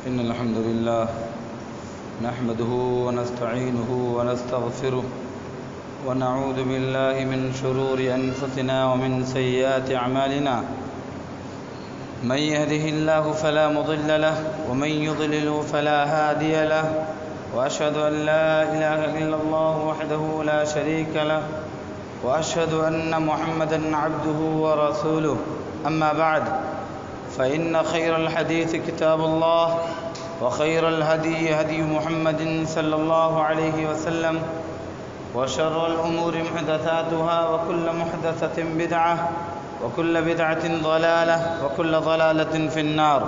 إن الحمد لله نحمده ونستعينه ونستغفره ونعوذ بالله من شرور أنفسنا ومن سيئات أعمالنا. من يهده الله فلا مضل له ومن يضلله فلا هادي له، وأشهد أن لا إله إلا الله وحده لا شريك له، وأشهد أن محمدا عبده ورسوله. أما بعد، فإن خير الحديث كتاب الله، وخير الهدي هدي محمد صلى الله عليه وسلم، وشر الأمور محدثاتها، وكل محدثة بدعة، وكل بدعة ضلالة، وكل ضلالة في النار.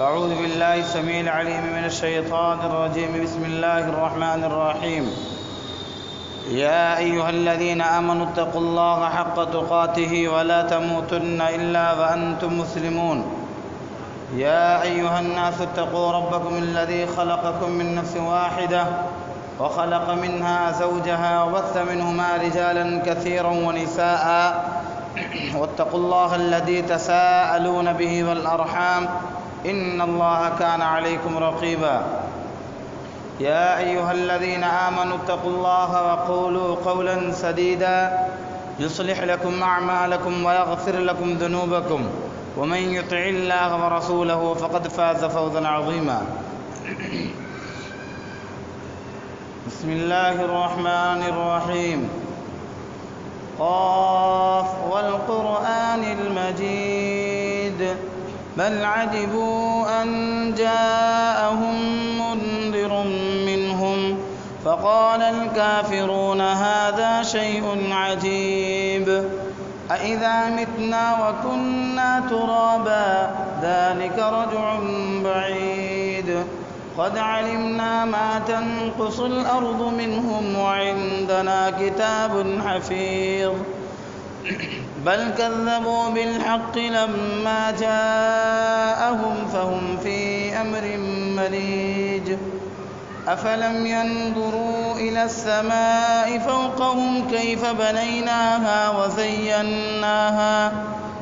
أعوذ بالله السميع العليم من الشيطان الرجيم. بسم الله الرحمن الرحيم. يا أيها الذين آمنوا اتقوا الله حق تقاته ولا تموتن إلا وأنتم مسلمون. يا أيها الناس اتقوا ربكم الذي خلقكم من نفس واحدة وخلق منها زوجها وبث منهما رجالا كثيرا ونساء، واتقوا الله الذي تساءلون به والأرحام إن الله كان عليكم رقيبا. يا أيها الذين آمنوا اتقوا الله وقولوا قولا سديدا يصلح لكم أعمالكم ويغفر لكم ذنوبكم، ومن يطع الله ورسوله فقد فاز فوزا عظيما. بسم الله الرحمن الرحيم. قاف والقرآن المجيد بل عجبوا أن جاءهم منذر منهم فقال الكافرون هذا شيء عجيب. أإذا متنا وكنا ترابا ذلك رجع بعيد. قد علمنا ما تنقص الأرض منهم وعندنا كتاب حفيظ. بل كذبوا بالحق لما جاءهم فهم في أمر مريج. أفلم ينظروا إلى السماء فوقهم كيف بنيناها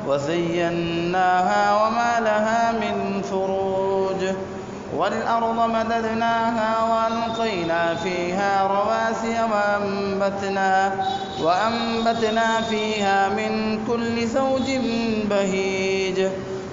وزيناها وما لها من فروج. والأرض مددناها وألقينا فيها رواسي وأنبتنا فيها من كل زوج بهيج،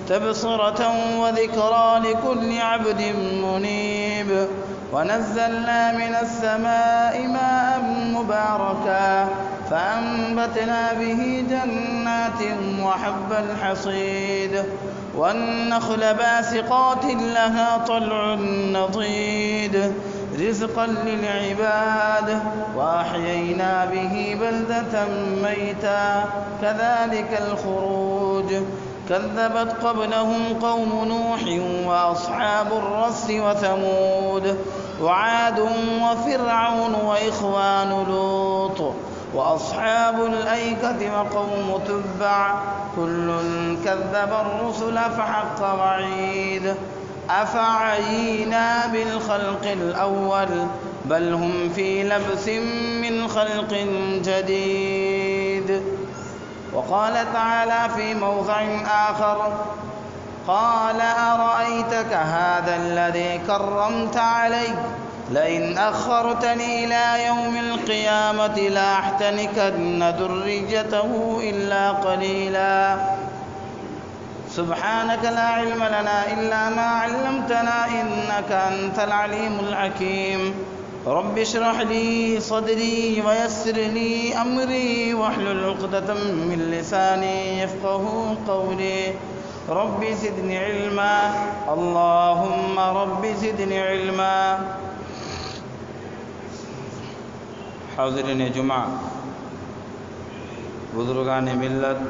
تبصرة وذكرى لكل عبد منيب. ونزلنا من السماء ماء مباركا فأنبتنا به جنات وحب الحصيد، والنخل باسقات لها طلع نضيد، رزقا للعباد. وأحيينا به بلدة ميتا كذلك الخروج. كذبت قبلهم قوم نوح وأصحاب الرس وثمود وعاد وفرعون وإخوان لوط وأصحاب الأيكة وقوم تبع كل كذب الرسل فحق وعيد. أفعينا بالخلق الأول بل هم في لبس من خلق جديد. وقال تعالى في موضع آخر: قال أرأيتك هذا الذي كرمت علي لئن أخرتني إلى يوم القيامة لأحتنكن ذريته إلا قليلا. سبحانك لا علم لنا إلا ما علمتنا إنك أنت العليم الحكيم. رب اشرح لي صدري ويسر لي أمري واحلل عقدة من لساني يفقه قولي. رب زدني علما، اللهم رب زدني علما. حاضرین جمعہ، بزرگان ملت،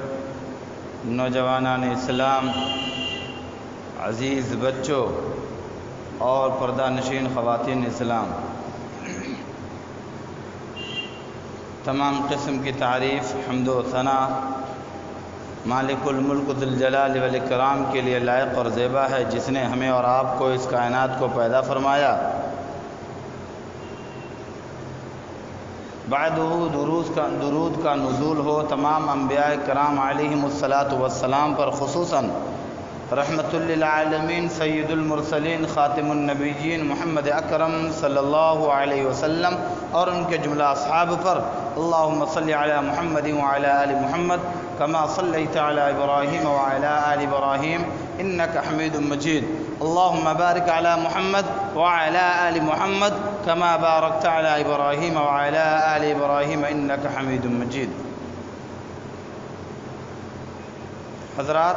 نوجوانان اسلام، عزیز بچوں اور پردہ نشین خواتین اسلام، تمام قسم کی تعریف، حمد و ثنا مالک الملک ذو الجلال والاکرام کے لیے لائق اور زیبا ہے، جس نے ہمیں اور آپ کو اس کائنات کو پیدا فرمایا. بعدہ درود کا نزول ہو تمام انبیاء کرام علیہم الصلاۃ والسلام پر، خصوصاً رحمت للعالمین سید المرسلین خاتم النبیین محمد اکرم صلی اللہ علیہ وسلم اور ان کے جملہ اصحاب پر اللہم صلی علی محمد وعلی آل محمد کما صلیت علی ابراہیم وعلی آل ابراہیم انک حمید مجید اللہم بارک علی محمد وعلی آل محمد کما بارکت علی ابراہیم وعلی آل ابراہیم انک حمید مجید۔ حضرات،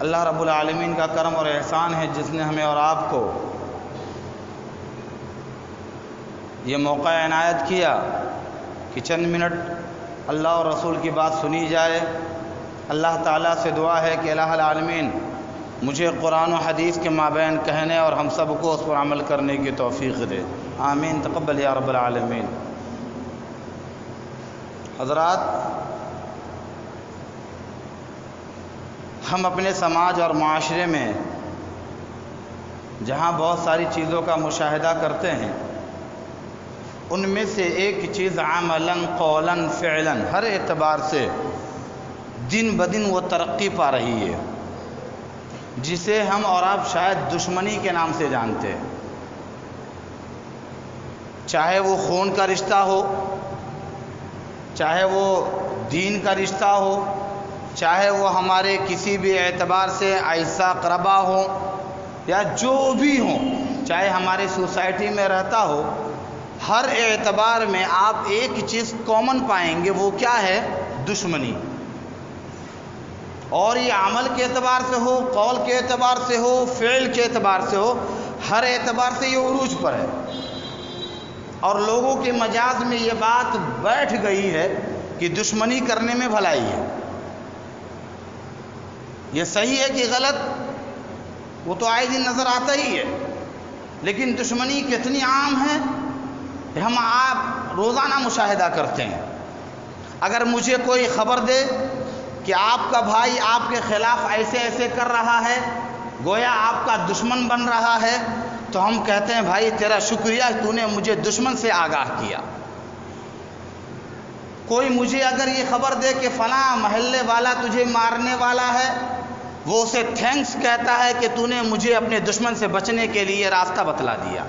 اللہ رب العالمین کا کرم اور احسان ہے جس نے ہمیں اور آپ کو یہ موقع عنایت کیا کہ چند منٹ اللہ اور رسول کی بات سنی جائے۔ اللہ تعالیٰ سے دعا ہے کہ الہ العالمین مجھے قرآن و حدیث کے مابین کہنے اور ہم سب کو اس پر عمل کرنے کی توفیق دے، آمین تقبل یا رب العالمین۔ حضرات، ہم اپنے سماج اور معاشرے میں جہاں بہت ساری چیزوں کا مشاہدہ کرتے ہیں، ان میں سے ایک چیز عملاً قولاً فعلاً ہر اعتبار سے دن بدن وہ ترقی پا رہی ہے، جسے ہم اور آپ شاید دشمنی کے نام سے جانتے ہیں۔ چاہے وہ خون کا رشتہ ہو، چاہے وہ دین کا رشتہ ہو، چاہے وہ ہمارے کسی بھی اعتبار سے ایسا قربا ہو یا جو بھی ہو، چاہے ہمارے سوسائٹی میں رہتا ہو، ہر اعتبار میں آپ ایک چیز کامن پائیں گے، وہ کیا ہے؟ دشمنی۔ اور یہ عمل کے اعتبار سے ہو، قول کے اعتبار سے ہو، فعل کے اعتبار سے ہو، ہر اعتبار سے یہ عروج پر ہے۔ اور لوگوں کے مجاز میں یہ بات بیٹھ گئی ہے کہ دشمنی کرنے میں بھلائی ہے۔ یہ صحیح ہے کہ غلط، وہ تو آئے دن نظر آتا ہی ہے، لیکن دشمنی کتنی عام ہے ہم آپ روزانہ مشاہدہ کرتے ہیں۔ اگر مجھے کوئی خبر دے کہ آپ کا بھائی آپ کے خلاف ایسے ایسے کر رہا ہے، گویا آپ کا دشمن بن رہا ہے، تو ہم کہتے ہیں بھائی تیرا شکریہ تو نے مجھے دشمن سے آگاہ کیا۔ کوئی مجھے اگر یہ خبر دے کہ فلاں محلے والا تجھے مارنے والا ہے، وہ اسے تھینکس کہتا ہے کہ تو نے مجھے اپنے دشمن سے بچنے کے لیے راستہ بتلا دیا۔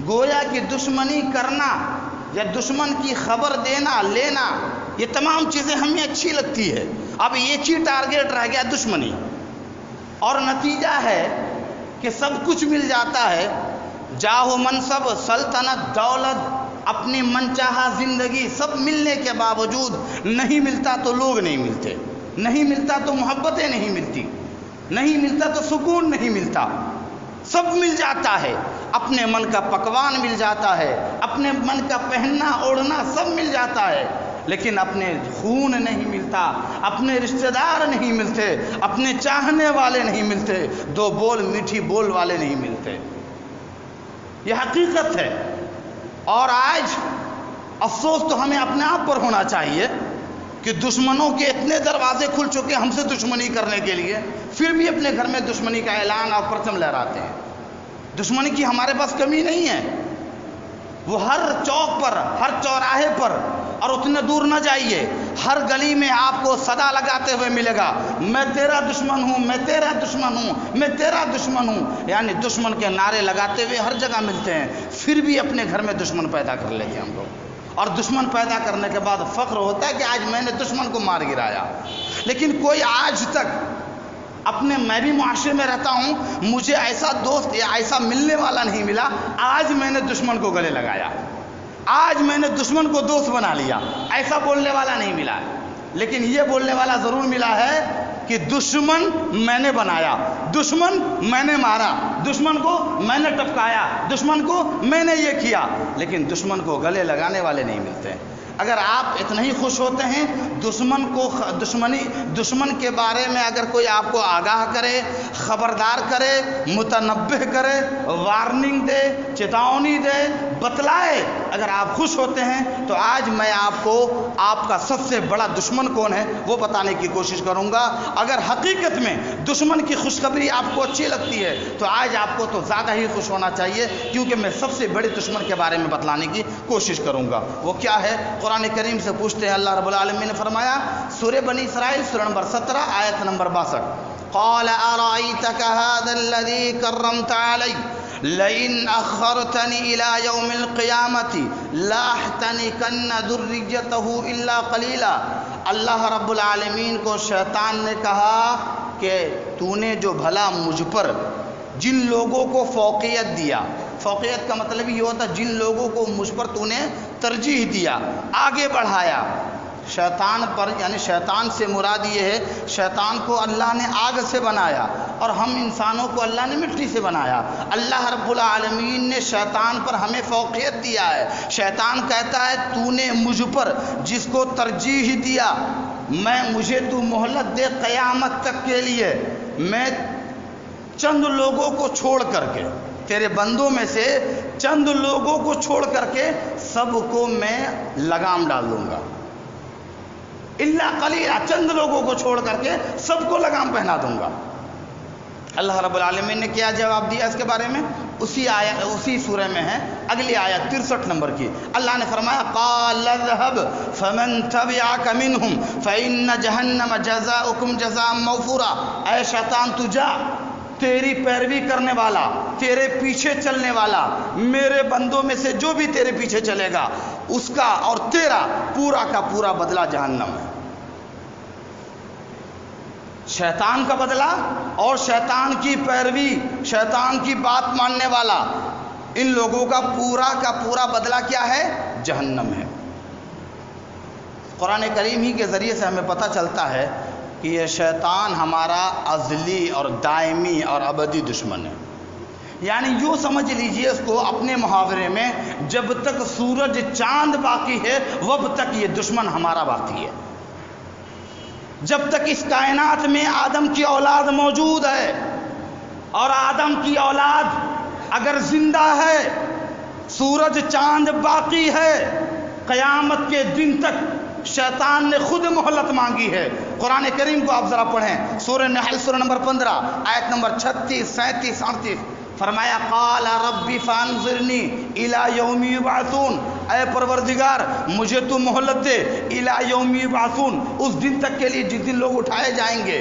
گویا کہ دشمنی کرنا یا دشمن کی خبر دینا لینا، یہ تمام چیزیں ہمیں اچھی لگتی ہے۔ اب یہ چیز ٹارگیٹ رہ گیا دشمنی، اور نتیجہ ہے کہ سب کچھ مل جاتا ہے، جاہ و منصب، سلطنت، دولت، اپنی من چاہا زندگی، سب ملنے کے باوجود نہیں ملتا تو لوگ نہیں ملتے، نہیں ملتا تو محبتیں نہیں ملتی، نہیں ملتا تو سکون نہیں ملتا۔ سب مل جاتا ہے، اپنے من کا پکوان مل جاتا ہے، اپنے من کا پہننا اوڑھنا سب مل جاتا ہے، لیکن اپنے خون نہیں ملتا، اپنے رشتہ دار نہیں ملتے، اپنے چاہنے والے نہیں ملتے، دو بول میٹھی بول والے نہیں ملتے۔ یہ حقیقت ہے۔ اور آج افسوس تو ہمیں اپنے آپ پر ہونا چاہیے کہ دشمنوں کے اتنے دروازے کھل چکے ہم سے دشمنی کرنے کے لیے، پھر بھی اپنے گھر میں دشمنی کا اعلان اور پرچم لہراتے ہیں۔ دشمنی کی ہمارے پاس کمی نہیں ہے، وہ ہر چوک پر، ہر چوراہے پر، اور اتنے دور نہ جائیے، ہر گلی میں آپ کو صدا لگاتے ہوئے ملے گا، میں تیرا دشمن ہوں، میں تیرا دشمن ہوں، میں تیرا دشمن ہوں، یعنی دشمن کے نعرے لگاتے ہوئے ہر جگہ ملتے ہیں۔ پھر بھی اپنے گھر میں دشمن پیدا کر لیتے ہیں ہم لوگ، اور دشمن پیدا کرنے کے بعد فخر ہوتا ہے کہ آج میں نے دشمن کو مار گرایا۔ لیکن کوئی آج تک اپنے، میں بھی معاشرے میں رہتا ہوں، مجھے ایسا دوست یا ایسا ملنے والا نہیں ملا آج میں نے دشمن کو گلے لگایا، آج میں نے دشمن کو دوست بنا لیا، ایسا بولنے والا نہیں ملا ہے۔ لیکن یہ بولنے والا ضرور ملا ہے کہ دشمن میں نے بنایا، دشمن میں نے مارا، دشمن کو میں نے ٹپکایا، دشمن کو میں نے یہ کیا، لیکن دشمن کو گلے لگانے والے نہیں ملتے ہیں۔ اگر آپ اتنا ہی خوش ہوتے ہیں دشمن کے بارے میں اگر کوئی آپ کو آگاہ کرے، خبردار کرے، متنبہ کرے، وارننگ دے، چیتاونی دے، بتلائے، اگر آپ خوش ہوتے ہیں تو آج میں آپ کو آپ کا سب سے بڑا دشمن کون ہے وہ بتانے کی کوشش کروں گا۔ اگر حقیقت میں دشمن کی خوشخبری آپ کو اچھی لگتی ہے تو آج آپ کو تو زیادہ ہی خوش ہونا چاہیے، کیونکہ میں سب سے بڑے دشمن کے بارے میں بتلانے کی کوشش کروں گا۔ وہ کیا ہے؟ قرآن کریم سے پوچھتے ہیں۔ اللہ رب العالمین نے فرمایا سورہ بنی اسرائیل سورہ نمبر 17 آیت نمبر 62، قال ارأيتك هذا الذي كرمت علي لئن اخرتني الى يوم القيامة لاحتنكن ذريته الا قليلا۔ اللہ رب العالمین کو شیطان نے کہا کہ تو نے جو بھلا مجھ پر جن لوگوں کو فوقیت دیا، فوقیت کا مطلب یہ ہوتا جن لوگوں کو مجھ پر تو نے ترجیح دیا، آگے بڑھایا، شیطان پر، یعنی شیطان سے مراد یہ ہے شیطان کو اللہ نے آگ سے بنایا اور ہم انسانوں کو اللہ نے مٹی سے بنایا۔ اللہ رب العالمین نے شیطان پر ہمیں فوقیت دیا ہے۔ شیطان کہتا ہے تو نے مجھ پر جس کو ترجیح دیا، مجھے تو مہلت دے قیامت تک کے لیے، میں چند لوگوں کو چھوڑ کر کے، تیرے بندوں میں سے چند لوگوں کو چھوڑ کر کے سب کو میں لگام ڈال دوں گا، الا قلیلا، چند لوگوں کو چھوڑ کر کے سب کو لگام پہنا دوں گا۔ اللہ رب العالمین نے کیا جواب دیا اس کے بارے میں؟ اسی سورہ میں ہے، اگلی آیت 63 نمبر کی۔ اللہ نے فرمایا قال اذهب فمن تبعك منهم فإن جهنم جزاؤكم جزاء موفورا۔ اے شیطان تو جا، تیری پیروی کرنے والا، تیرے پیچھے چلنے والا، میرے بندوں میں سے جو بھی تیرے پیچھے چلے گا اس کا اور تیرا پورا کا پورا بدلہ جہنم ہے۔ شیطان کا بدلہ اور شیطان کی پیروی، شیطان کی بات ماننے والا، ان لوگوں کا پورا بدلہ کیا ہے؟ جہنم ہے۔ قرآن کریم ہی کے ذریعے سے ہمیں پتہ چلتا ہے کہ یہ شیطان ہمارا ازلی اور دائمی اور ابدی دشمن ہے۔ یعنی یوں سمجھ لیجئے اس کو اپنے محاورے میں، جب تک سورج چاند باقی ہے وب تک یہ دشمن ہمارا باقی ہے۔ جب تک اس کائنات میں آدم کی اولاد موجود ہے اور آدم کی اولاد اگر زندہ ہے، سورج چاند باقی ہے، قیامت کے دن تک شیطان نے خود مہلت مانگی ہے۔ قرآن کریم کو آپ ذرا پڑھیں، سورہ نحل سورہ نمبر 15 آیت نمبر 36، 37، 38، فرمایا قال رب فانظرنی الی یوم یبعثون، اے پروردگار مجھے تو مہلت دے، الی یوم یبعثون، اس دن تک کے لیے جس دن لوگ اٹھائے جائیں گے۔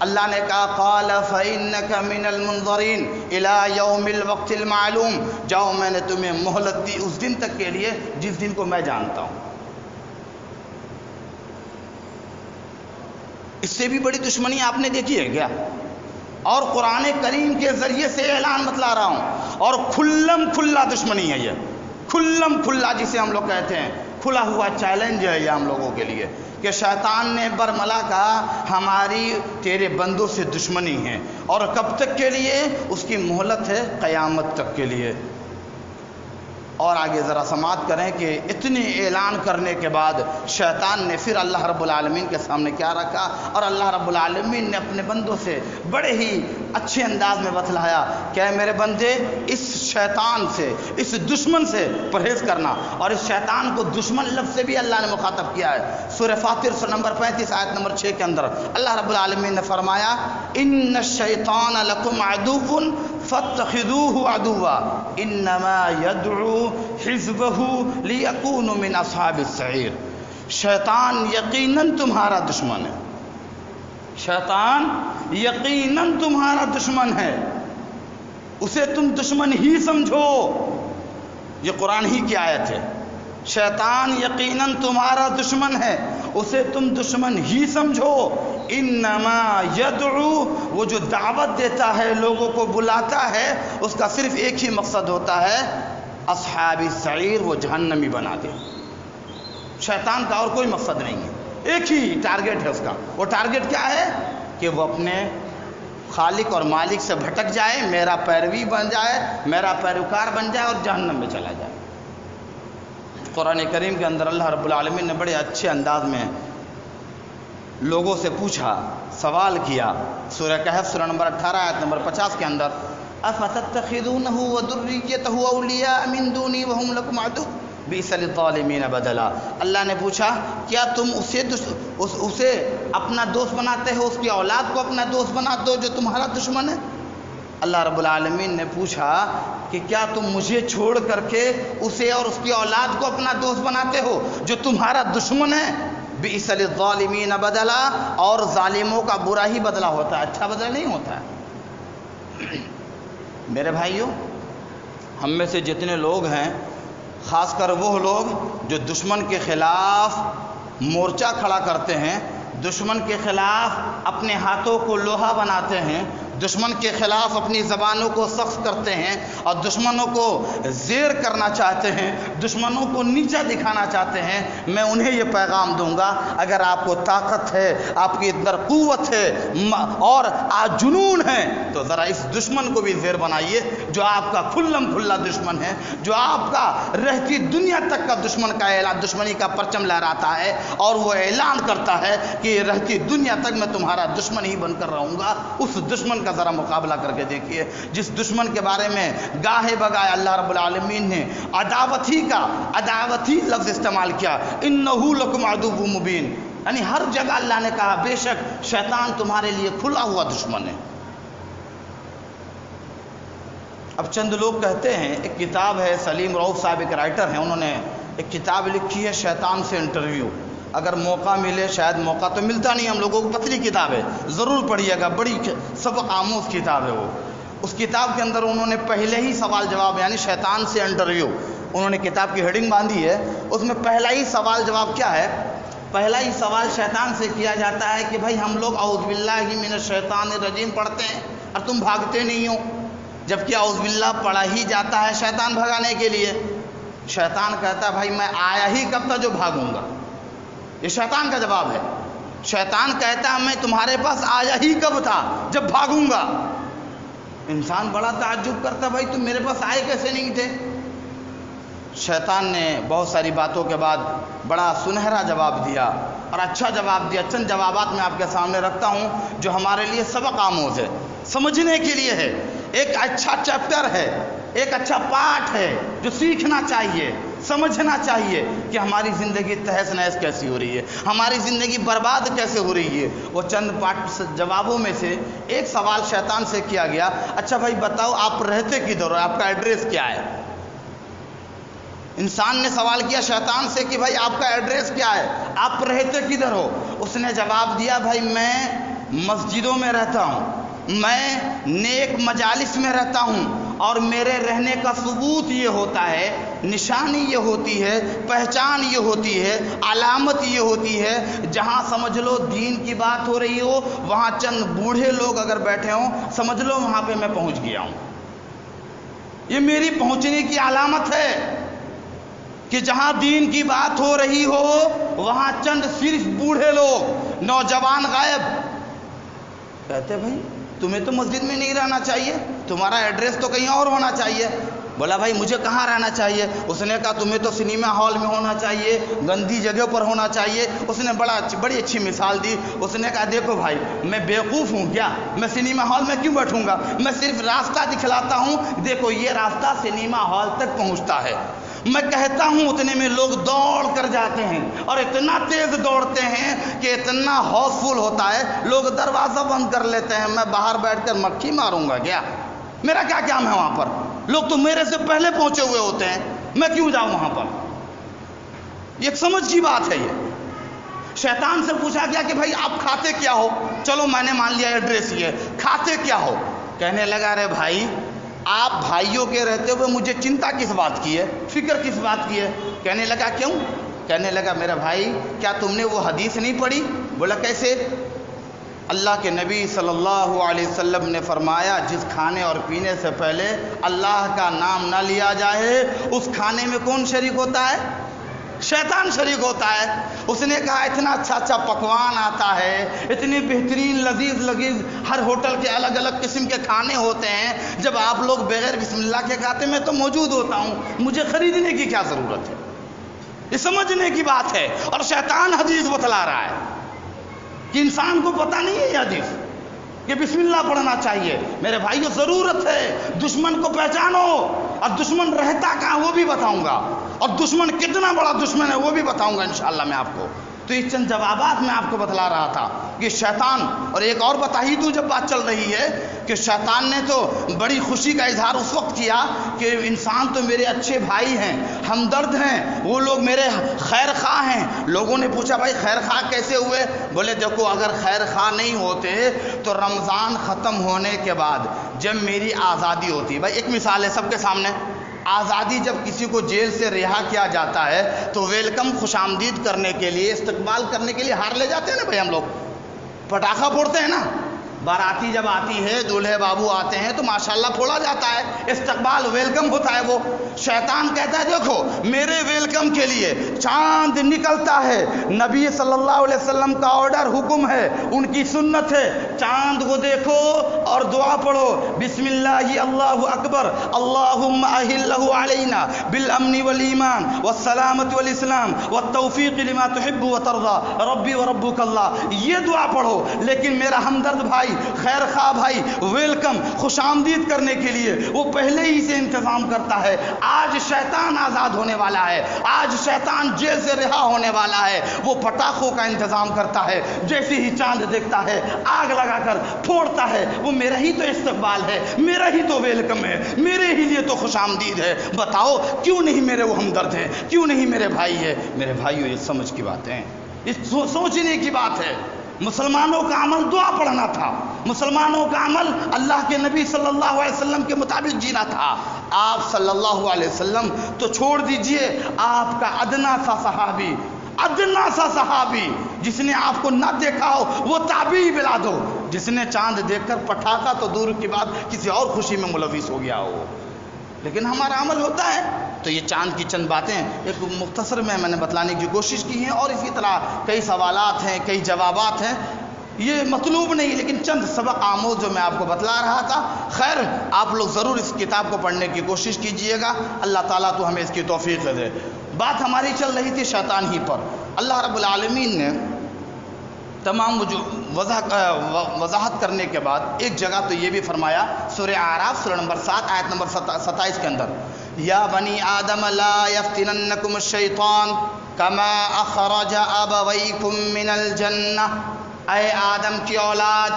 اللہ نے کہا قال فإنک من المنظرین الی یوم الوقت المعلوم، جاؤ میں نے تمہیں مہلت دی اس دن تک کے لیے جس دن کو میں جانتا ہوں۔ اس سے بھی بڑی دشمنی آپ نے دیکھی ہے کیا؟ اور قرآن کریم کے ذریعے سے اعلان بتلا رہا ہوں، اور کھلم کھلا دشمنی ہے یہ، کھلم کھلا جسے ہم لوگ کہتے ہیں، کھلا ہوا چیلنج ہے یہ ہم لوگوں کے لیے کہ شیطان نے برملا کہا ہماری تیرے بندوں سے دشمنی ہے، اور کب تک کے لیے؟ اس کی مہلت ہے قیامت تک کے لیے۔ اور آگے ذرا سماعت کریں کہ اتنے اعلان کرنے کے بعد شیطان نے پھر اللہ رب العالمین کے سامنے کیا رکھا، اور اللہ رب العالمین نے اپنے بندوں سے بڑے ہی اچھے انداز میں بتلایا کہ اے میرے بندے اس شیطان سے، اس دشمن سے پرہیز کرنا۔ اور اس شیطان کو دشمن لفظ سے بھی اللہ نے مخاطب کیا ہے۔ سورہ فاطر سورہ نمبر 35 آیت نمبر 6 کے اندر اللہ رب العالمین نے فرمایا ان الشیطان لکم عدو فاتخذوه عدوا انما يدعو حزبه ليكونوا من اصحاب السعیر۔ شیطان یقیناً تمہارا دشمن ہے، شیطان یقیناً تمہارا دشمن ہے، اسے تم دشمن ہی سمجھو۔ یہ قرآن ہی کی آیت ہے، شیطان یقیناً تمہارا دشمن ہے، اسے تم دشمن ہی سمجھو۔ انما یدعو، وہ جو دعوت دیتا ہے، لوگوں کو بلاتا ہے، اس کا صرف ایک ہی مقصد ہوتا ہے اصحاب السعیر، وہ جہنمی بنا دے۔ شیطان کا اور کوئی مقصد نہیں ہے، ایک ہی ٹارگٹ ہے اس کا۔ وہ ٹارگٹ کیا ہے؟ کہ وہ اپنے خالق اور مالک سے بھٹک جائے، میرا پیروی بن جائے، میرا پیروکار بن جائے اور جہنم میں چلا جائے۔ قرآن کریم کے اندر اللہ رب العالمین نے بڑے اچھے انداز میں لوگوں سے پوچھا، سوال کیا۔ سورہ کہف سورہ نمبر 18 آیت نمبر 50 کے اندر افتتخذونہ وذریتہ اولیاء من دونی وہم لکم عدو، بئس للظالمین بدلا۔ اللہ نے پوچھا کیا تم اسے اپنا دوست بناتے ہو، اس کی اولاد کو اپنا دوست بناتے ہو جو تمہارا دشمن ہے؟ اللہ رب العالمین نے پوچھا کہ کیا تم مجھے چھوڑ کر کے اسے اور اس کی اولاد کو اپنا دوست بناتے ہو جو تمہارا دشمن ہے؟ بئس للظالمین بدلا، اور ظالموں کا برا ہی بدلہ ہوتا ہے، اچھا بدلہ نہیں ہوتا ہے۔ میرے بھائیوں، ہم میں سے جتنے لوگ ہیں، خاص کر وہ لوگ جو دشمن کے خلاف مورچہ کھڑا کرتے ہیں، دشمن کے خلاف اپنے ہاتھوں کو لوہا بناتے ہیں، دشمن کے خلاف اپنی زبانوں کو سخت کرتے ہیں اور دشمنوں کو زیر کرنا چاہتے ہیں، دشمنوں کو نیچا دکھانا چاہتے ہیں، میں انہیں یہ پیغام دوں گا، اگر آپ کو طاقت ہے، آپ کی اندر قوت ہے اور جنون ہے تو ذرا اس دشمن کو بھی زیر بنائیے جو آپ کا کھلم کھلا دشمن ہے، جو آپ کا رہتی دنیا تک کا دشمن کا اعلان، دشمنی کا پرچم لہراتا ہے اور وہ اعلان کرتا ہے کہ رہتی دنیا تک میں تمہارا دشمن ہی بن کر رہوں گا۔ اس دشمن کا ذرا مقابلہ کر کے دیکھیے جس دشمن کے بارے میں گاہے بگائے اللہ رب العالمین نے عداوتی لفظ استعمال کیا، انہو لکم عدو مبین، یعنی ہر جگہ اللہ نے کہا بے شک شیطان تمہارے لیے کھلا ہوا دشمن ہے۔ اب چند لوگ کہتے ہیں، ایک کتاب ہے، سلیم رؤف صاحب ایک رائٹر ہیں، انہوں نے ایک کتاب لکھی ہے شیطان سے انٹرویو، اگر موقع ملے، شاید موقع تو ملتا نہیں ہم لوگوں کو، پتلی کتاب ہے، ضرور پڑھیے گا، بڑی سبق آموز کتاب ہے وہ۔ اس کتاب کے اندر انہوں نے پہلے ہی سوال جواب، یعنی شیطان سے انٹرویو، انہوں نے کتاب کی ہیڈنگ باندھی ہے، اس میں پہلا ہی سوال جواب کیا ہے؟ پہلا ہی سوال شیطان سے کیا جاتا ہے کہ بھائی ہم لوگ اعوذ باللہ من الشیطان الرجیم پڑھتے ہیں اور تم بھاگتے نہیں ہو، جبکہ اعوذ باللہ پڑھا ہی جاتا ہے شیطان بھگانے کے لیے۔ شیطان کہتا ہے بھائی میں آیا ہی کب تھا جو بھاگوں گا، یہ شیطان کا جواب ہے۔ شیطان کہتا ہے میں تمہارے پاس آیا ہی کب تھا جب بھاگوں گا۔ انسان بڑا تعجب کرتا بھائی تم میرے پاس آئے کیسے نہیں تھے؟ شیطان نے بہت ساری باتوں کے بعد بڑا سنہرا جواب دیا اور اچھا جواب دیا۔ چند جوابات میں آپ کے سامنے رکھتا ہوں جو ہمارے لیے سبق آموز ہے، سمجھنے کے لیے ہے، ایک اچھا چیپٹر ہے، ایک اچھا پارٹ ہے جو سیکھنا چاہیے، سمجھنا چاہیے کہ ہماری زندگی تہس نہس کیسی ہو رہی ہے، ہماری زندگی برباد کیسے ہو رہی ہے۔ وہ چند جوابوں میں سے ایک سوال شیطان سے کیا گیا، اچھا بھائی بتاؤ آپ رہتے کدھر ہو، آپ کا ایڈریس کیا ہے؟ انسان نے سوال کیا شیطان سے کہ بھائی آپ کا ایڈریس کیا ہے، آپ رہتے کدھر ہو؟ اس نے جواب دیا بھائی میں مسجدوں میں رہتا ہوں، میں نیک مجالس میں رہتا ہوں، اور میرے رہنے کا ثبوت یہ ہوتا ہے، نشانی یہ ہوتی ہے، پہچان یہ ہوتی ہے، علامت یہ ہوتی ہے، جہاں سمجھ لو دین کی بات ہو رہی ہو وہاں چند بوڑھے لوگ اگر بیٹھے ہوں سمجھ لو وہاں پہ میں پہنچ گیا ہوں۔ یہ میری پہنچنے کی علامت ہے کہ جہاں دین کی بات ہو رہی ہو وہاں چند صرف بوڑھے لوگ، نوجوان غائب۔ کہتے بھائی تمہیں تو مسجد میں نہیں رہنا چاہیے، تمہارا ایڈریس تو کہیں اور ہونا چاہیے۔ بولا بھائی مجھے کہاں رہنا چاہیے؟ اس نے کہا تمہیں تو سنیما ہال میں ہونا چاہیے، گندی جگہ پر ہونا چاہیے۔ اس نے بڑی اچھی مثال دی، اس نے کہا دیکھو بھائی میں بیوقوف ہوں کیا، میں سنیما ہال میں کیوں بیٹھوں گا، میں صرف راستہ دکھلاتا ہوں، دیکھو یہ راستہ سنیما ہال تک پہنچتا ہے، میں کہتا ہوں اتنے میں لوگ دوڑ کر جاتے ہیں اور اتنا تیز دوڑتے ہیں کہ اتنا ہاؤس فل ہوتا ہے لوگ دروازہ بند کر لیتے ہیں، میں باہر بیٹھ کر مکھی ماروں گا کیا، میرا کیا کام ہے وہاں پر، لوگ تو میرے سے پہلے پہنچے ہوئے ہوتے ہیں، میں کیوں جاؤں وہاں پر۔ یہ ایک سمجھ کی بات ہے۔ یہ شیطان سے پوچھا گیا کہ بھائی آپ کھاتے کیا ہو، چلو میں نے مان لیا ایڈریس یہ، کھاتے کیا ہو؟ کہنے لگا رے بھائی آپ بھائیوں کے رہتے ہوئے مجھے چنتا کس بات کی ہے، فکر کس بات کی ہے؟ کہنے لگا کیوں؟ کہنے لگا میرا بھائی کیا تم نے وہ حدیث نہیں پڑھی؟ بولا کیسے؟ اللہ کے نبی صلی اللہ علیہ وسلم نے فرمایا جس کھانے اور پینے سے پہلے اللہ کا نام نہ لیا جائے اس کھانے میں کون شریک ہوتا ہے؟ شیطان شریک ہوتا ہے۔ اس نے کہا اتنا اچھا اچھا پکوان آتا ہے، اتنی بہترین لذیذ ہر ہوٹل کے الگ الگ قسم کے کھانے ہوتے ہیں، جب آپ لوگ بغیر بسم اللہ کے کھاتے میں تو موجود ہوتا ہوں، مجھے خریدنے کی کیا ضرورت ہے؟ یہ سمجھنے کی بات ہے۔ اور شیطان حدیث بتلا رہا ہے کہ انسان کو پتہ نہیں ہے یہ حدیث کہ بسم اللہ پڑھنا چاہیے۔ میرے بھائیو ضرورت ہے دشمن کو پہچانو، اور دشمن رہتا کہاں وہ بھی بتاؤں گا۔ اور دشمن کتنا بڑا دشمن ہے وہ بھی بتاؤں گا انشاءاللہ میں آپ کو. تو یہ چند جوابات میں آپ کو بتلا رہا تھا کہ شیطان. اور ایک اور بتا ہی دوں جب بات چل رہی ہے کہ شیطان نے تو بڑی خوشی کا اظہار اس وقت کیا کہ انسان تو میرے اچھے بھائی ہیں، ہمدرد ہیں، وہ لوگ میرے خیر خواہ ہیں. لوگوں نے پوچھا بھائی خیر خواہ کیسے ہوئے؟ بولے دیکھو اگر خیر خواہ نہیں ہوتے تو رمضان ختم ہونے کے بعد جب میری آزادی ہوتی. بھائی ایک مثال ہے سب کے سامنے. آزادی جب کسی کو جیل سے رہا کیا جاتا ہے تو ویلکم خوش آمدید کرنے کے لیے، استقبال کرنے کے لیے ہار لے جاتے ہیں نا بھائی، ہم لوگ پٹاخہ پھوڑتے ہیں نا. باراتی جب آتی ہے، دولہے بابو آتے ہیں تو ماشاءاللہ پھوڑا جاتا ہے، استقبال ویلکم ہوتا ہے. وہ شیطان کہتا ہے دیکھو میرے ویلکم کے لیے چاند نکلتا ہے، نبی صلی اللہ علیہ وسلم کا آرڈر، حکم ہے، ان کی سنت ہے. چاند کو دیکھو اور دعا پڑھو، بسم اللہ اللہ اکبر اللہم اہلہ علینا بالامن والایمان والسلامت والاسلام والتوفیق لما تحب وترضى ربی وربک اللہ. یہ دعا پڑھو. لیکن میرا ہمدرد بھائی، خیر خواہ بھائی، ویلکم خوش آمدید کرنے کے لیے وہ پہلے ہی سے انتظام کرتا ہے. آج شیطان آزاد ہونے والا ہے، آج شیطان جیل سے رہا ہونے والا ہے، وہ پٹاخوں کا انتظام کرتا ہے. جیسے ہی چاند دیکھتا ہے آگ لگا کر پھوڑتا ہے. وہ میرا ہی تو استقبال ہے، میرا ہی تو ویلکم ہے، میرے ہی لیے تو خوش آمدید ہے. بتاؤ کیوں نہیں میرے وہ ہمدرد ہیں، کیوں نہیں میرے بھائی ہے؟ میرے بھائیو یہ سمجھ کی بات ہے، یہ سوچنے کی بات ہے. مسلمانوں کا عمل دعا پڑھنا تھا، مسلمانوں کا عمل اللہ کے نبی صلی اللہ علیہ وسلم کے مطابق جینا تھا. آپ صلی اللہ علیہ وسلم تو چھوڑ دیجئے، آپ کا ادنا سا صحابی جس نے آپ کو نہ دیکھا ہو وہ تابعی بلا دو، جس نے چاند دیکھ کر پٹاخہ تو دور کی بات کسی اور خوشی میں ملوث ہو گیا ہو. لیکن ہمارا عمل ہوتا ہے. تو یہ چاند کی چند باتیں ایک مختصر میں نے بتلانے کی کوشش کی ہیں، اور اسی طرح کئی سوالات ہیں، کئی جوابات ہیں. یہ مطلوب نہیں لیکن چند سبق آموز جو میں آپ کو بتلا رہا تھا. خیر آپ لوگ ضرور اس کتاب کو پڑھنے کی کوشش کیجئے گا، اللہ تعالیٰ تو ہمیں اس کی توفیق دے. بات ہماری چل رہی تھی شیطان ہی پر. اللہ رب العالمین نے تمام وضاحت کرنے کے بعد ایک جگہ تو یہ بھی فرمایا، سورہ اعراف سورہ نمبر 7 آیت نمبر 27 کے اندر، یا بنی آدم لا یفتننکم الشیطان کما اخرج ابویکم من الجنہ. اے آدم کی اولاد،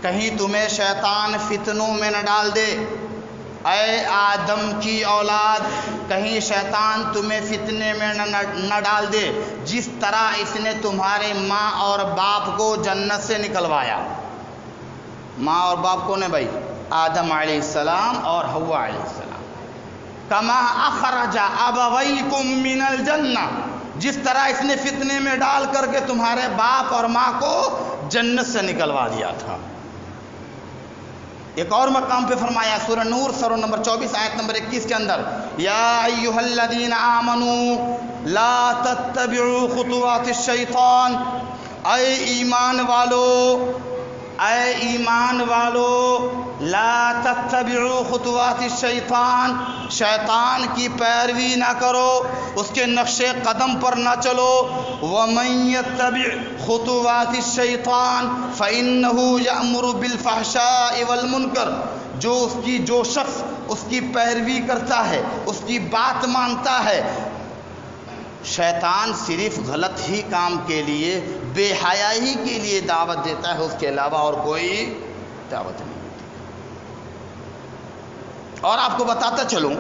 کہیں تمہیں شیطان فتنوں میں نہ ڈال دے. اے آدم کی اولاد، کہیں شیطان تمہیں فتنے میں نہ ڈال دے جس طرح اس نے تمہارے ماں اور باپ کو جنت سے نکلوایا. ماں اور باپ کون ہے بھائی؟ آدم علیہ السلام اور حوا علیہ السلام. کما اخرج ابویکم من الجنہ، جس طرح اس نے فتنے میں ڈال کر کے تمہارے باپ اور ماں کو جنت سے نکلوا دیا تھا. ایک اور مقام پہ فرمایا سورہ نور سورہ نمبر 24 آیت نمبر 21 کے اندر، یا ایھا الذین آمنوا لا تتبعوا خطوات الشیطان. اے ایمان والو لا تتبعوا خطوات الشیطان، شیطان کی پیروی نہ کرو، اس کے نقش قدم پر نہ چلو. ومن یتبع خطوات الشیطان فإنه یأمر بالفحشاء والمنکر. جو شخص اس کی پیروی کرتا ہے، اس کی بات مانتا ہے، شیطان صرف غلط ہی کام کے لیے، بے حیائی کے لیے دعوت دیتا ہے، اس کے علاوہ اور کوئی دعوت نہیں. اور آپ کو بتاتا چلوں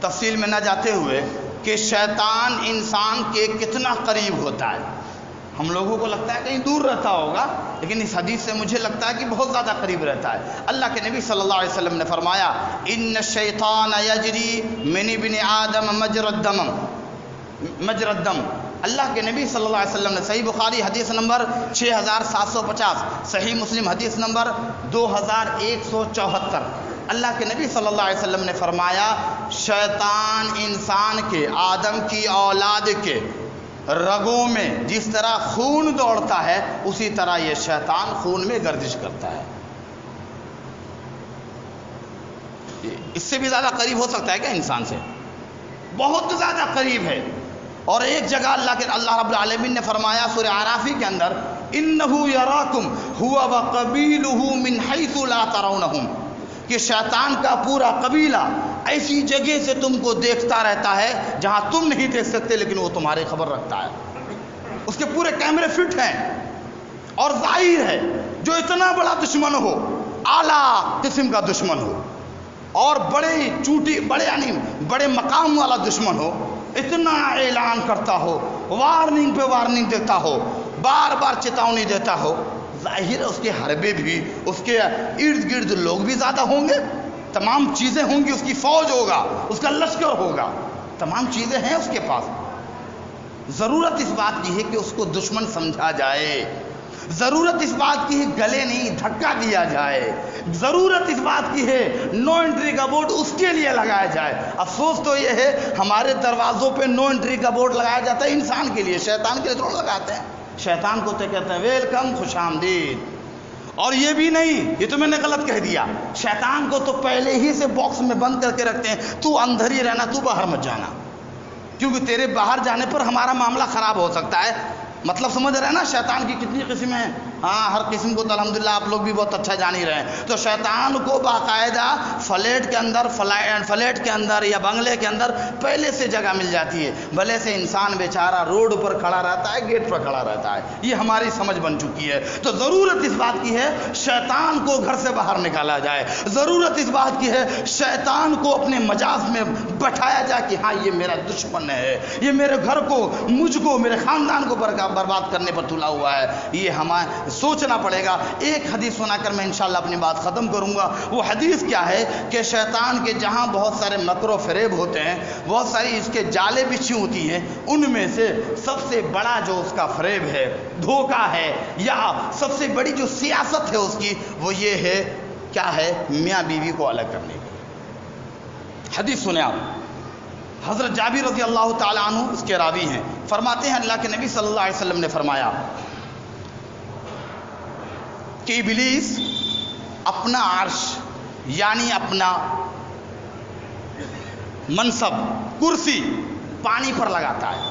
تفصیل میں نہ جاتے ہوئے کہ شیطان انسان کے کتنا قریب ہوتا ہے. ہم لوگوں کو لگتا ہے کہیں دور رہتا ہوگا، لیکن اس حدیث سے مجھے لگتا ہے کہ بہت زیادہ قریب رہتا ہے. اللہ کے نبی صلی اللہ علیہ وسلم نے فرمایا، ان الشیطان یجری من ابن آدم مجرى الدم. اللہ کے نبی صلی اللہ علیہ وسلم نے صحیح بخاری حدیث نمبر 6750، صحیح مسلم حدیث نمبر 2174، اللہ کے نبی صلی اللہ علیہ وسلم نے فرمایا، شیطان انسان کے، آدم کی اولاد کے رگوں میں جس طرح خون دوڑتا ہے اسی طرح یہ شیطان خون میں گردش کرتا ہے. اس سے بھی زیادہ قریب ہو سکتا ہے کیا انسان سے؟ بہت زیادہ قریب ہے. اور ایک جگہ اللہ رب العالمین نے فرمایا سورہ اعراف کے اندر، انہ یراکم هو وقبیلہ من حیث لا ترونہم، کہ شیطان کا پورا قبیلہ ایسی جگہ سے تم کو دیکھتا رہتا ہے جہاں تم نہیں دیکھ سکتے لیکن وہ تمہاری خبر رکھتا ہے. اس کے پورے کیمرے فٹ ہیں. اور ظاہر ہے جو اتنا بڑا دشمن ہو, اعلیٰ قسم کا دشمن ہو اور بڑے مقام والا دشمن ہو, اتنا اعلان کرتا ہو, وارننگ پہ وارننگ دیتا ہو, بار بار چیتونی دیتا ہو, ظاہر ہے اس کے حربے بھی, اس کے ارد گرد لوگ بھی زیادہ ہوں گے, تمام چیزیں ہوں گی, اس کی فوج ہوگا, اس کا لشکر ہوگا, تمام چیزیں ہیں اس کے پاس. ضرورت اس بات کی ہے کہ اس کو دشمن سمجھا جائے, ضرورت اس بات کی ہے گلے نہیں دھکا دیا جائے, ضرورت اس بات کی ہے نو انٹری کا بورڈ اس کے لیے لگایا جائے. افسوس تو یہ ہے ہمارے دروازوں پہ نو انٹری کا بورڈ لگایا جاتا ہے انسان کے لیے, شیطان کے لیے تھوڑا لگاتے ہیں. شیطان کو تو کہتے ہیں ویلکم, خوش آمدید. اور یہ بھی نہیں, یہ تو میں نے غلط کہہ دیا, شیطان کو تو پہلے ہی سے باکس میں بند کر کے رکھتے ہیں, تو اندر ہی رہنا, تو باہر مت جانا, کیونکہ تیرے باہر جانے پر ہمارا معاملہ خراب ہو سکتا ہے. مطلب سمجھ رہے ہیں نا شیطان کی کتنی قسمیں ہیں. ہاں, ہر قسم کو تو الحمدللہ آپ لوگ بھی بہت اچھا جان ہی رہے ہیں. تو شیطان کو باقاعدہ فلیٹ کے اندر یا بنگلے کے اندر پہلے سے جگہ مل جاتی ہے. بھلے سے انسان بیچارہ روڈ پر کھڑا رہتا ہے, گیٹ پر کھڑا رہتا ہے, یہ ہماری سمجھ بن چکی ہے. تو ضرورت اس بات کی ہے شیطان کو گھر سے باہر نکالا جائے, ضرورت اس بات کی ہے شیطان کو اپنے مجاز میں بٹھایا جائے کہ ہاں یہ میرا دشمن ہے, یہ میرے گھر کو, مجھ کو, میرے خاندان کو برباد کرنے پر تلا ہوا ہے. یہ ہمیں سوچنا پڑے گا. ایک حدیث سنا کر میں انشاءاللہ اپنی بات ختم کروں گا. وہ حدیث کیا ہے کہ شیطان کے جہاں بہت سارے مکر و فریب ہوتے ہیں, بہت ساری اس کے جالیں بچھی ہوتی ہیں, ان میں سے سب سے بڑا جو اس کا فریب ہے, دھوکہ ہے, یا سب سے بڑی جو سیاست ہے اس کی, وہ یہ ہے, کیا ہے, میاں بیوی کو الگ کرنے کی. حدیث سنیں آپ. حضرت جابر رضی اللہ تعالی عنہ اس کے راوی ہیں, فرماتے ہیں اللہ کے نبی صلی اللہ علیہ وسلم نے فرمایا کہ ابلیس اپنا عرش یعنی اپنا منصب, کرسی پانی پر لگاتا ہے,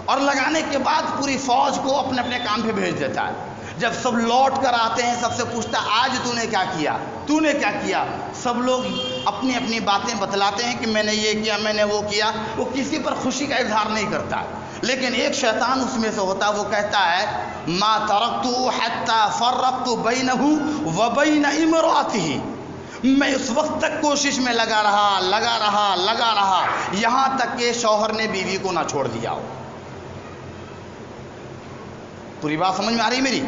اور لگانے کے بعد پوری فوج کو اپنے اپنے کام پہ بھیج دیتا ہے. جب سب لوٹ کر آتے ہیں, سب سے پوچھتا ہے آج تو نے کیا کیا, تو نے کیا کیا. سب لوگ اپنی اپنی باتیں بتلاتے ہیں کہ میں نے یہ کیا, میں نے وہ کیا. وہ کسی پر خوشی کا اظہار نہیں کرتا, لیکن ایک شیطان اس میں سے ہوتا, وہ کہتا ہے ما ترکت حتی فرقت بینہ وبین امرأتہ, میں اس وقت تک کوشش میں لگا رہا یہاں تک کہ شوہر نے بیوی کو نہ چھوڑ دیا ہو. پوری بات سمجھ میں آ رہی میری؟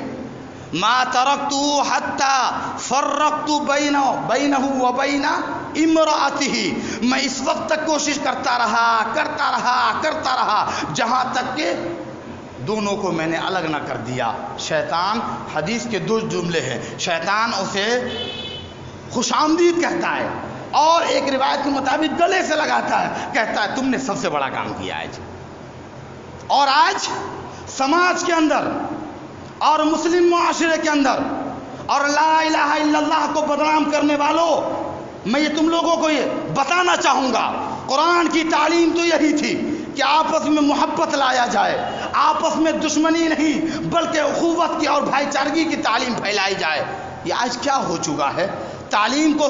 ما ترکت حتی فرقت بینہ وبین امرأتہ, میں اس وقت تک کوشش کرتا رہا جہاں تک کہ دونوں کو میں نے الگ نہ کر دیا. شیطان, حدیث کے 2 جملے ہیں, شیطان اسے خوش آمدید کہتا ہے, اور ایک روایت کے مطابق گلے سے لگاتا ہے, کہتا ہے تم نے سب سے بڑا کام کیا آج. اور آج سماج کے اندر اور مسلم معاشرے کے اندر اور لا الہ الا اللہ کو بدنام کرنے والوں, میں یہ تم لوگوں کو یہ بتانا چاہوں گا, قرآن کی تعلیم تو یہی تھی کہ آپس میں محبت لایا جائے, آپس میں دشمنی نہیں بلکہ اخوت کی اور بھائی چارگی کی تعلیم پھیلائی جائے. یہ آج کیا ہو چکا ہے, تعلیم کو,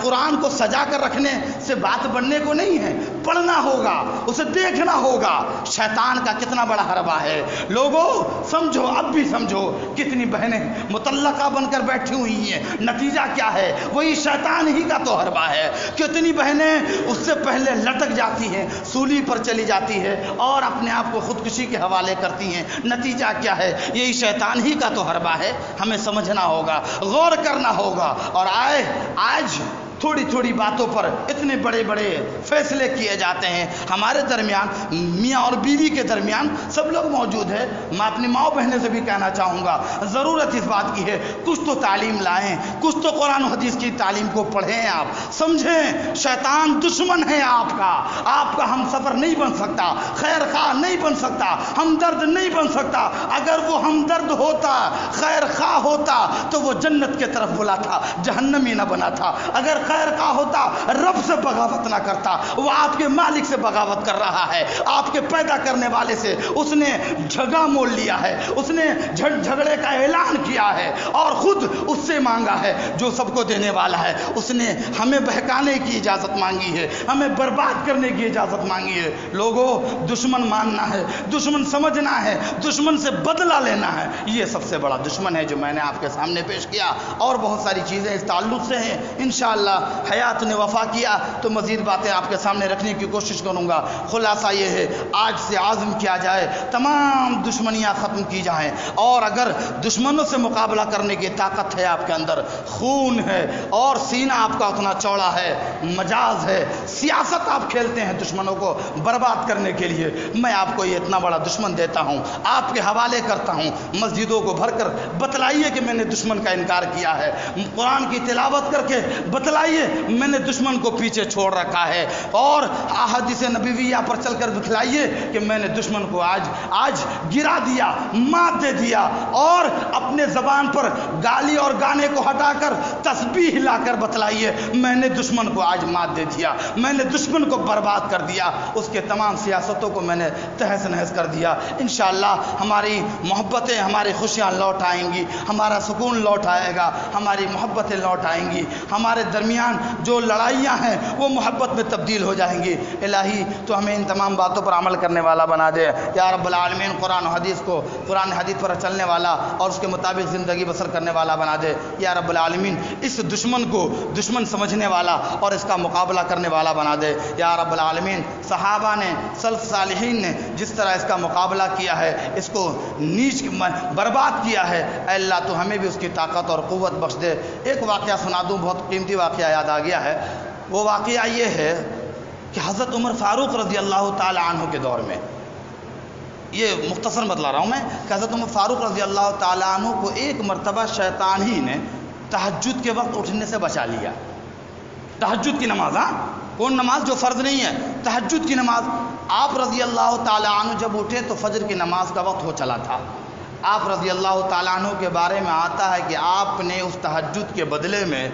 قرآن کو سجا کر رکھنے سے بات بننے کو نہیں ہے, پڑھنا ہوگا, اسے دیکھنا ہوگا. شیطان کا کتنا بڑا حربہ ہے. لوگوں سمجھو, اب بھی سمجھو, کتنی بہنیں مطلقہ بن کر بیٹھی ہوئی ہیں, نتیجہ کیا ہے, وہی شیطان ہی کا تو حربہ ہے. کتنی بہنیں اس سے پہلے لٹک جاتی ہیں, سولی پر چلی جاتی ہے اور اپنے آپ کو خودکشی کے حوالے کرتی ہیں. نتیجہ کیا ہے, یہی شیطان ہی کا تو حربہ ہے. ہمیں سمجھنا ہوگا, غور کرنا ہوگا. اور آج تھوڑی تھوڑی باتوں پر اتنے بڑے بڑے فیصلے کیے جاتے ہیں. ہمارے درمیان, میاں اور بیوی کے درمیان سب لوگ موجود ہیں. میں اپنی ماں بہنوں سے بھی کہنا چاہوں گا, ضرورت اس بات کی ہے کچھ تو تعلیم لائیں, کچھ تو قرآن و حدیث کی تعلیم کو پڑھیں, آپ سمجھیں. شیطان دشمن ہے آپ کا ہم سفر نہیں بن سکتا, خیر خواہ نہیں بن سکتا, ہمدرد نہیں بن سکتا. اگر وہ ہمدرد ہوتا, خیر خواہ ہوتا, تو وہ جنت کے طرف بلاتا, جہنمی نہ بنا تھا. اگر خیر کا ہوتا, رب سے بغاوت نہ کرتا. وہ آپ کے مالک سے بغاوت کر رہا ہے, آپ کے پیدا کرنے والے سے اس نے جھگڑا مول لیا ہے, اس نے جھگڑے کا اعلان کیا ہے, اور خود اس سے مانگا ہے جو سب کو دینے والا ہے. اس نے ہمیں بہکانے کی اجازت مانگی ہے, ہمیں برباد کرنے کی اجازت مانگی ہے. لوگوں, دشمن ماننا ہے, دشمن سمجھنا ہے, دشمن سے بدلہ لینا ہے, یہ سب سے بڑا دشمن ہے جو میں نے آپ کے سامنے پیش کیا. اور بہت ساری چیزیں اس تعلق سے ہیں. انشاءاللہ حیات نے وفا کیا تو مزید باتیں آپ کے سامنے رکھنے کی کوشش کروں گا. خلاصہ یہ ہے, آج سے عزم کیا جائے, تمام دشمنیاں ختم کی جائیں. اور اگر دشمنوں سے مقابلہ کرنے کی طاقت ہے آپ کے اندر, خون ہے اور سینہ آپ کا اتنا چوڑا ہے, مجاز ہے, سیاست آپ کھیلتے ہیں دشمنوں کو برباد کرنے کے لیے, میں آپ کو یہ اتنا بڑا دشمن دیتا ہوں, آپ کے حوالے کرتا ہوں. مسجدوں کو بھر کر بتلائیے کہ میں نے دشمن کا انکار کیا ہے. قرآن کی تلاوت کر کے بتلائیے میں نے دشمن کو پیچھے چھوڑ رکھا ہے. اور احادیث نبویہ پر چل کر بتلائیے کہ میں نے دشمن کو آج گرا دیا, مات دے دیا. اور اپنے زبان پر گالی اور گانے کو ہٹا کر تسبیح لا کر بتلائیے میں نے دشمن کو آج مات دے دیا, میں نے دشمن کو برباد کر دیا, اس کے تمام سیاستوں کو میں نے تہس نہس کر دیا. انشاءاللہ ہماری محبتیں, ہماری خوشیاں لوٹ آئیں گی, ہمارا سکون لوٹ آئے گا, ہماری محبتیں لوٹ آئیں گی, ہمارے درمیان جو لڑائیاں ہیں وہ محبت میں تبدیل ہو جائیں گی. الہی تو ہمیں ان تمام باتوں پر عمل کرنے والا بنا دے یا رب العالمین. قرآن و حدیث کو, قرآن حدیث پر چلنے والا اور اس کے مطابق زندگی بسر کرنے والا بنا دے یا رب العالمین. اس دشمن کو دشمن سمجھنے والا اور اس کا مقابلہ کرنے والا بنا دے یا رب العالمین. صحابہ نے, سلف صالحین نے جس طرح اس کا مقابلہ کیا ہے, اس کو نیچ برباد کیا ہے, اے اللہ تو ہمیں بھی اس کی طاقت اور قوت بخش دے. ایک واقعہ سنا دوں, بہت قیمتی واقعہ یاد آ گیا ہے. وہ واقعہ یہ ہے کہ حضرت عمر فاروق رضی اللہ تعالی عنہ کے دور میں, یہ مختصر بتلا رہا ہوں میں, کہ حضرت عمر فاروق رضی اللہ تعالی عنہ کو ایک مرتبہ شیطان ہی نے تہجد کے وقت اٹھنے سے بچا لیا. تہجد کی نماز, ہاں کون نماز جو فرض نہیں ہے, تہجد کی نماز. آپ رضی اللہ تعالی عنہ جب اٹھے تو فجر کی نماز کا وقت ہو چلا تھا. آپ رضی اللہ تعالی عنہ کے بارے میں آتا ہے کہ آپ نے اس تہجد کے بدلے میں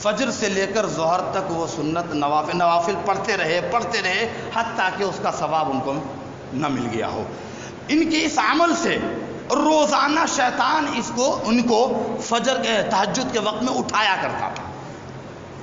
فجر سے لے کر ظہر تک وہ سنت نوافل پڑھتے رہے حتیٰ کہ اس کا ثواب ان کو نہ مل گیا ہو. ان کے اس عمل سے روزانہ شیطان ان کو فجر کے تہجد کے وقت میں اٹھایا کرتا تھا.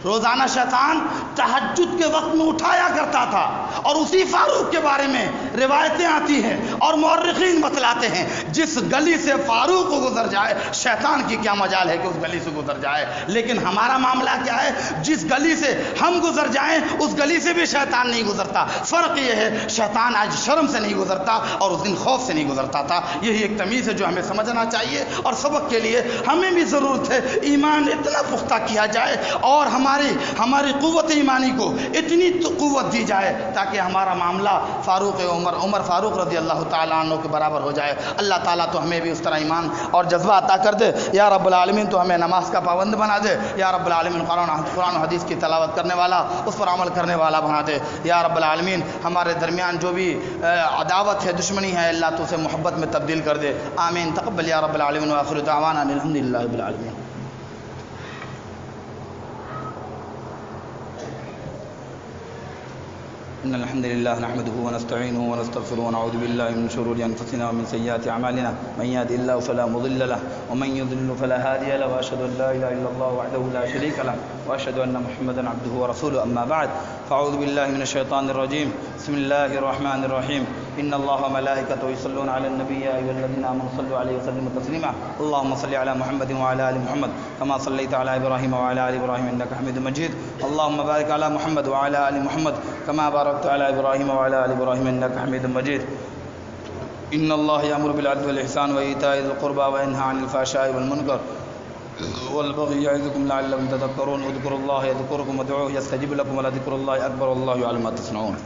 روزانہ شیطان تہجد کے وقت میں اٹھایا کرتا تھا. اور اسی فاروق کے بارے میں روایتیں آتی ہیں اور مورخین بتلاتے ہیں, جس گلی سے فاروق کو گزر جائے شیطان کی کیا مجال ہے کہ اس گلی سے گزر جائے. لیکن ہمارا معاملہ کیا ہے, جس گلی سے ہم گزر جائیں اس گلی سے بھی شیطان نہیں گزرتا. فرق یہ ہے, شیطان آج شرم سے نہیں گزرتا اور اس دن خوف سے نہیں گزرتا تھا. یہی ایک تمیز ہے جو ہمیں سمجھنا چاہیے. اور سبق کے لیے ہمیں بھی ضرورت ہے ایمان اتنا پختہ کیا جائے اور ہماری قوت ایمانی کو اتنی قوت دی جائے تاکہ ہمارا معاملہ عمر فاروق رضی اللہ تعالیٰ عنہ کے برابر ہو جائے. اللہ تعالیٰ تو ہمیں بھی اس طرح ایمان اور جذبہ عطا کر دے یا رب العالمین. تو ہمیں نماز کا پابند بنا دے یا رب العالمین. قرآن و حدیث کی تلاوت کرنے والا, اس پر عمل کرنے والا بنا دے یا رب العالمین. ہمارے درمیان جو بھی عداوت ہے, دشمنی ہے, اللہ تو اسے محبت میں تبدیل کر دے. آمین. تقبل یا رب العالمین. وآخر دعوانا الحمد للہ رب العالمین. إن الحمد لله نحمده ونستعينه ونستغفره ونعوذ بالله من شرور أنفسنا ومن سيئات أعمالنا. من يهد الله فلا مضل له ومن يضلل فلا هادي له. وأشهد أن لا إله إلا الله وحده لا شريك له وأشهد أن محمدا عبده ورسوله. أما بعد, فأعوذ بالله من الشيطان الرجيم. بسم الله الرحمن الرحيم. إن الله وملائكته يصلون على النبي يا أيها الذين آمنوا صلوا عليه وسلموا تسليما. اللهم صل على محمد وعلى آل محمد كما صليت على إبراهيم وعلى آل إبراهيم إنك حميد مجيد. اللهم بارك على محمد وعلى آل محمد كما باركت على إبراهيم وعلى آل إبراهيم إنك حميد مجيد. إن الله يأمر بالعدل والإحسان وإيتاء ذي القربى وينهى عن الفحشاء والمنكر والبغي يعظكم لعلكم تذكرون. اذكروا الله يذكركم وادعوه يستجب لكم ولذكر الله أكبر والله يعلم ما تصنعون.